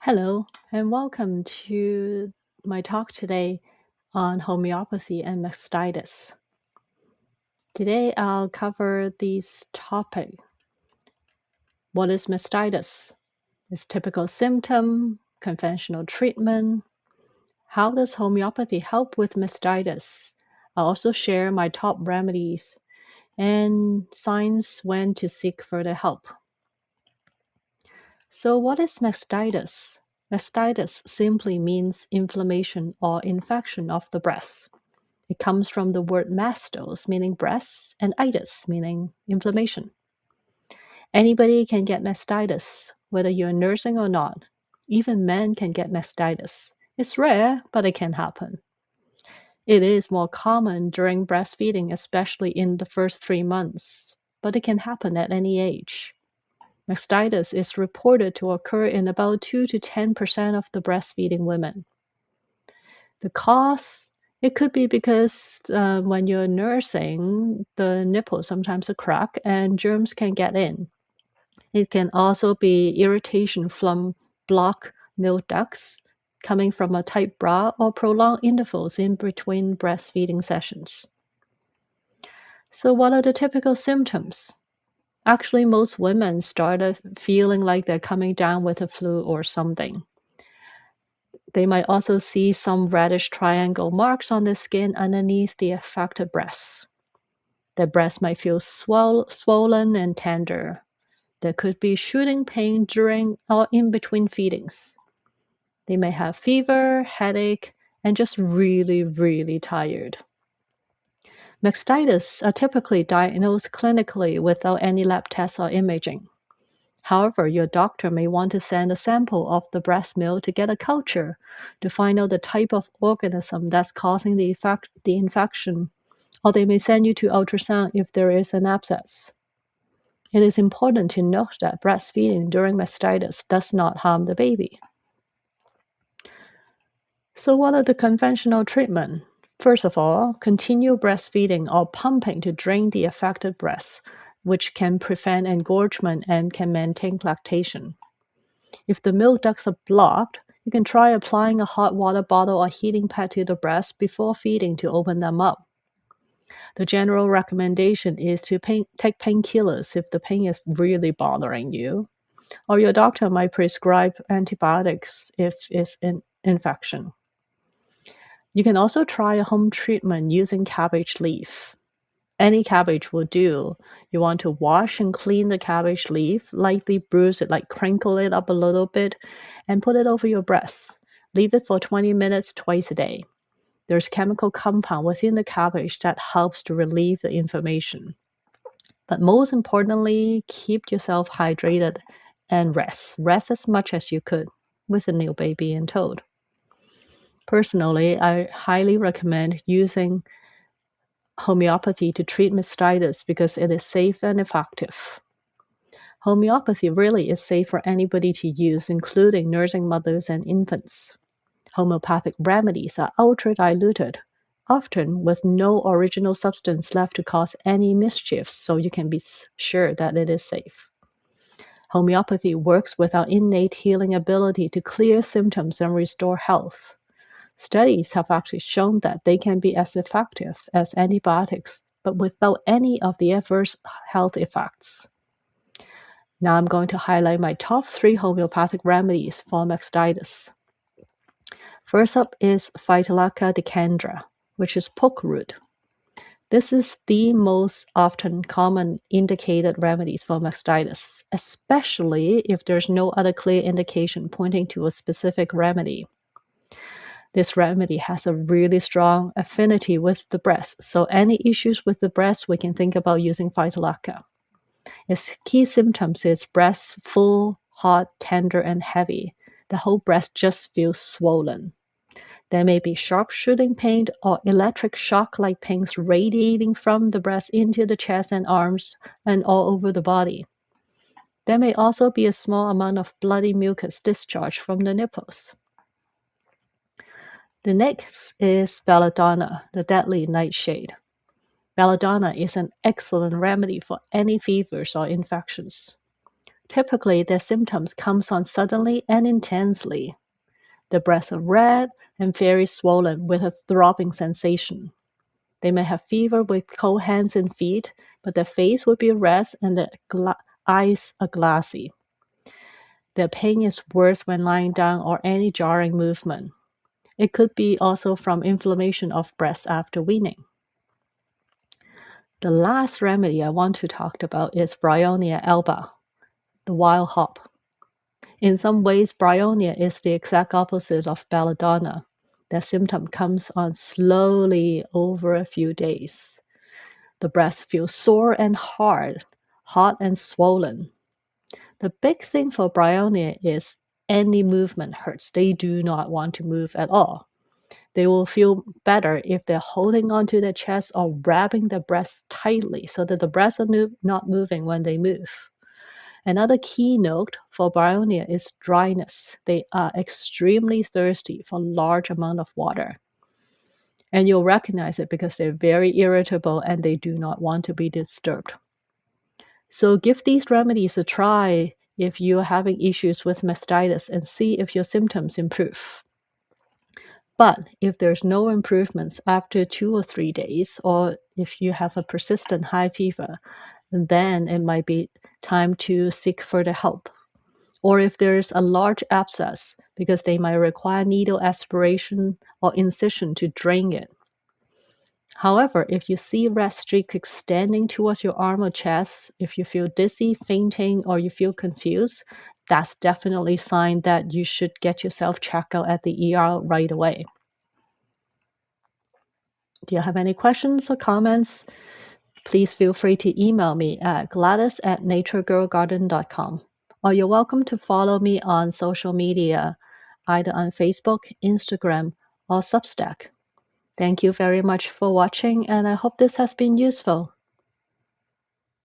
Hello, and welcome to my talk today on homeopathy and mastitis. Today I'll cover these topics. What is mastitis? Its typical symptom, conventional treatment. How does homeopathy help with mastitis? I'll also share my top remedies and signs when to seek further help. So, what is mastitis? Mastitis simply means inflammation or infection of the breast. It comes from the word mastos, meaning breast, and itis, meaning inflammation. Anybody can get mastitis, whether you're nursing or not. Even men can get mastitis. It's rare, but it can happen. It is more common during breastfeeding, especially in the first 3 months, but it can happen at any age. Mastitis is reported to occur in about 2 to 10% of the breastfeeding women. The cause, it could be because when you're nursing, the nipple sometimes a crack and germs can get in. It can also be irritation from blocked milk ducts coming from a tight bra or prolonged intervals in between breastfeeding sessions. So, what are the typical symptoms? Actually, most women started feeling like they're coming down with a flu or something. They might also see some reddish triangle marks on the skin underneath the affected breast. The breast might feel swollen and tender. There could be shooting pain during or in between feedings. They may have fever, headache, and just really, really tired. Mastitis are typically diagnosed clinically without any lab tests or imaging. However, your doctor may want to send a sample of the breast milk to get a culture to find out the type of organism that's causing the infection, or they may send you to ultrasound if there is an abscess. It is important to note that breastfeeding during mastitis does not harm the baby. So, what are the conventional treatment? First of all, continue breastfeeding or pumping to drain the affected breast, which can prevent engorgement and can maintain lactation. If the milk ducts are blocked, you can try applying a hot water bottle or heating pad to the breast before feeding to open them up. The general recommendation is to take painkillers if the pain is really bothering you, or your doctor might prescribe antibiotics if it's an infection. You can also try a home treatment using cabbage leaf. Any cabbage will do. You want to wash and clean the cabbage leaf, lightly bruise it, like crinkle it up a little bit, and put it over your breast. Leave it for 20 minutes twice a day. There's chemical compound within the cabbage that helps to relieve the inflammation. But most importantly, keep yourself hydrated and rest. Rest as much as you could with a new baby in tow. Personally, I highly recommend using homeopathy to treat mastitis because it is safe and effective. Homeopathy really is safe for anybody to use, including nursing mothers and infants. Homeopathic remedies are ultra diluted, often with no original substance left to cause any mischief, so you can be sure that it is safe. Homeopathy works with our innate healing ability to clear symptoms and restore health. Studies have actually shown that they can be as effective as antibiotics, but without any of the adverse health effects. Now I'm going to highlight my top 3 homeopathic remedies for mastitis. First up is Phytolacca decandra, which is poke root. This is the most often common indicated remedies for mastitis, especially if there's no other clear indication pointing to a specific remedy. This remedy has a really strong affinity with the breast, so any issues with the breast, we can think about using Phytolacca. Its key symptoms is breast full, hot, tender, and heavy. The whole breast just feels swollen. There may be sharp shooting pain or electric shock-like pains radiating from the breast into the chest and arms and all over the body. There may also be a small amount of bloody mucus discharged from the nipples. The next is belladonna, the deadly nightshade. Belladonna is an excellent remedy for any fevers or infections. Typically, their symptoms comes on suddenly and intensely. The breasts are red and very swollen with a throbbing sensation. They may have fever with cold hands and feet, but their face will be red and the eyes are glassy. Their pain is worse when lying down or any jarring movement. It could be also from inflammation of breast after weaning. The last remedy I want to talk about is Bryonia alba, the wild hop. In some ways, Bryonia is the exact opposite of belladonna. The symptom comes on slowly over a few days. The breast feels sore and hard, hot and swollen. The big thing for Bryonia is any movement hurts. They do not want to move at all. They will feel better if they're holding onto their chest or wrapping their breasts tightly so that the breasts are not moving when they move. Another key note for Bryonia is dryness. They are extremely thirsty for large amount of water. And you'll recognize it because they're very irritable and they do not want to be disturbed. So give these remedies a try if you're having issues with mastitis and see if your symptoms improve. But if there's no improvements after 2 or 3 days, or if you have a persistent high fever, then it might be time to seek further help. Or if there's a large abscess, because they might require needle aspiration or incision to drain it. However, if you see red streaks extending towards your arm or chest, if you feel dizzy, fainting, or you feel confused, that's definitely a sign that you should get yourself checked out at the ER right away. Do you have any questions or comments? Please feel free to email me at gladys@naturegirlgarden.com. Or you're welcome to follow me on social media, either on Facebook, Instagram, or Substack. Thank you very much for watching, and I hope this has been useful.